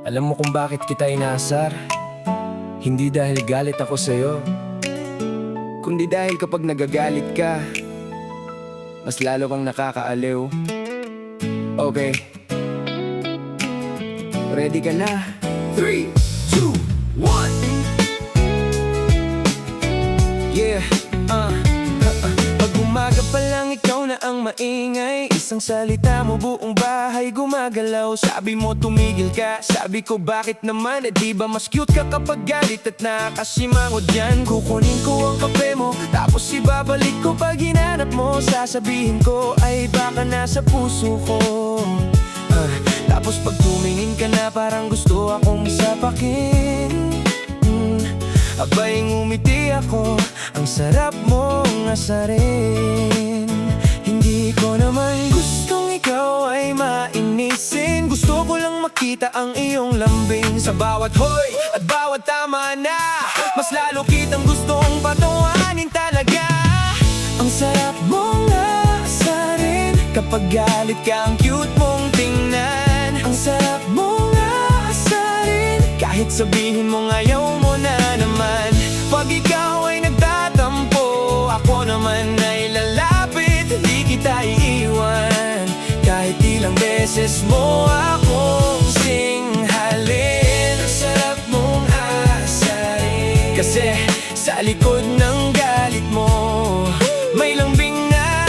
Alam mo kung bakit kita inaasar? Hindi dahil galit ako sa'yo, kundi dahil kapag nagagalit ka, mas lalo kang nakakaaliw. Okay, ready ka na? 3, 2, 1. Yeah, pag umaga pa lang ikaw na ang maingay, isang salita mo buong bahay gumagalaw. Sabi mo tumigil ka, sabi ko bakit naman? Di ba mas cute ka kapag galit at nakasimangot yan? Kukunin ko ang kape mo, tapos ibabalik ko pag hinanap mo. Sasabihin ko ay baka nasa puso ko. Tapos pag tumingin ka na parang gusto akong sapakin. Abay ngumiti ako, ang sarap mong asarin. Hindi ko naman gustong ikaw ay mainisin. Gusto ko lang makita ang iyong lambing. Sa bawat hoy at bawat tama na, mas lalo kitang gustong patawanin talaga. Ang sarap mong asarin, kapag galit ka ang cute mong tingnan. Ang sarap mong asarin, kahit sabihin mo ngayaw mo na naman. Pag ikaw ay nagtatampo, ako naman ay lalapit, hindi kita iiwan. Kahit ilang beses mo akong singhalin. Ang sarap mong asarin, kasi sa likod ng galit mo may lambing na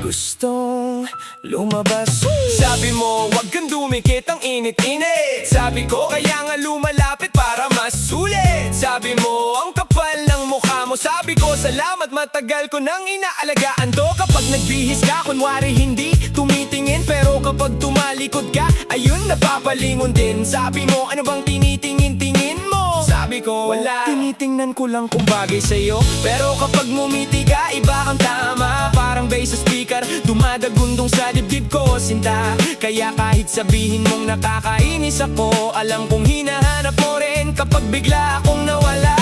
gustong lumabas. Sabi mo wag kang dumikit, ang init-init. Sabi ko kaya nga lumalapit para masulit. Sabi mo ang kapal ng mukha mo. Sabi ko salamat, matagal ko nang inaalagaan to. Kapag nagbihis ka kunwari hindi tumitingin, pero kapag tumalikod ka ayun napapalingon din. Sabi mo ano bang tinitingin-tingin mo? Sabi ko wala, tinitingnan ko lang kung bagay sa'yo. Pero kapag ngumiti ka iba kang tama. Parang bass sa speaker dumadagundong sa dibdib ko, sinta. Kaya kahit sabihin mong nakakainis ako, alam kong hinahanap mo rin kapag bigla akong nawala.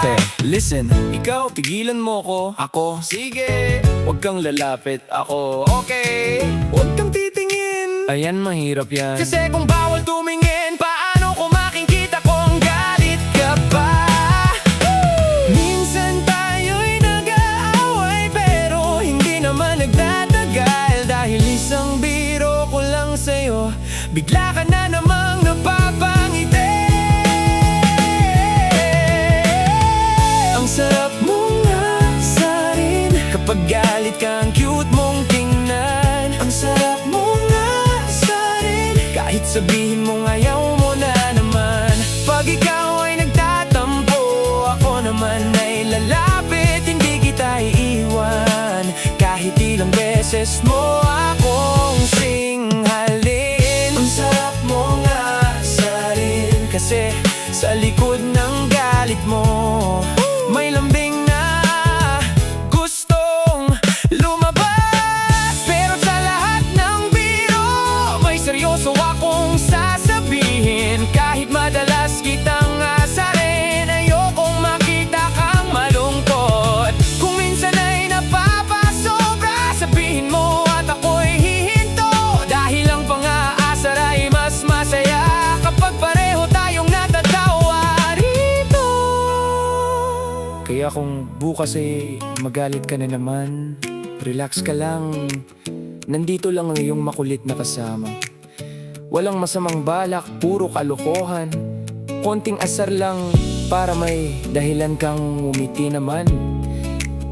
Okay, listen. Ikaw, tigilan mo ako. Sige, wag kang lalapit ako. Okay, wag kang titingin. Ayan, mahirap yan. Kasi kung bawal tumingin, paano ko makikita kung galit ka pa? Minsan tayo'y nag-aaway, pero hindi naman nagtatagal. Dahil isang biro ko lang sa'yo, bigla ka na namang napapangiti. Ang sarap mong asarin, kapag galit ka ang cute mong tingnan. Ang sarap mong asarin, kahit sabihin mo ngayaw mo na naman. Pag ikaw ay nagtatampo, ako naman ay lalapit, hindi kita iiwan. Kahit ilang beses mo akong singhalin. Ang sarap mong asarin, kasi sa likod ng galit mo may lambing na gustong lumabas. Pero sa lahat ng biro may seryoso akong sasabihin. Kahit madalas kitang asarin, ayokong makita kang malungkot. Kung minsan ay napapasobra, sabihin mo at ako'y hihinto. Dahil ang pang-aasar ay mas masaya kapag pareho tayong natatawa rito. Kaya kung bukas ay magalit ka na naman, relax ka lang. Nandito lang ang iyong makulit na kasama. Walang masamang balak, puro kalokohan. Konting asar lang para may dahilan kang umiti naman.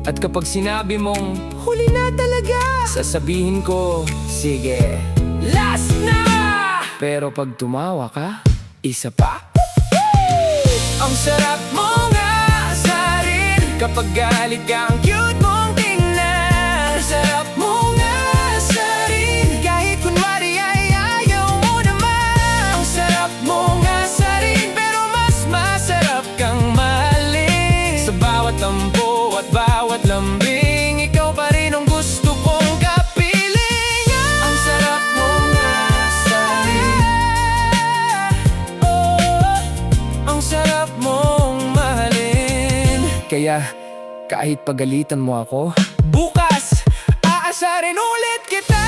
At kapag sinabi mong huli na talaga, sasabihin ko, sige, last na! Pero pag tumawa ka, isa pa. Ang sarap mong asarin, kapag galit ka ang cute mong tingnan. Ang sarap mong asarin, kahit kunwari ay ayaw mo naman. Ang sarap mong asarin, pero mas masarap kang mahalin. Sa bawat tampo at bawat lambing, ikaw pa rin ang gusto kong kapiling. Ang sarap mong asarin, oh, ang sarap mong mahalin. Kaya kahit pagalitan mo ako, bukas aasarin ulit kita.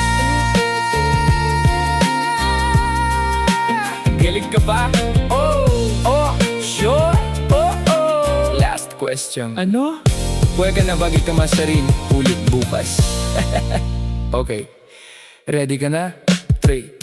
ka ba? Oh, sure? Oh. Last question. Ano? Pwede ka na ba masarin ulit bukas? Okay. Ready ka na? 3,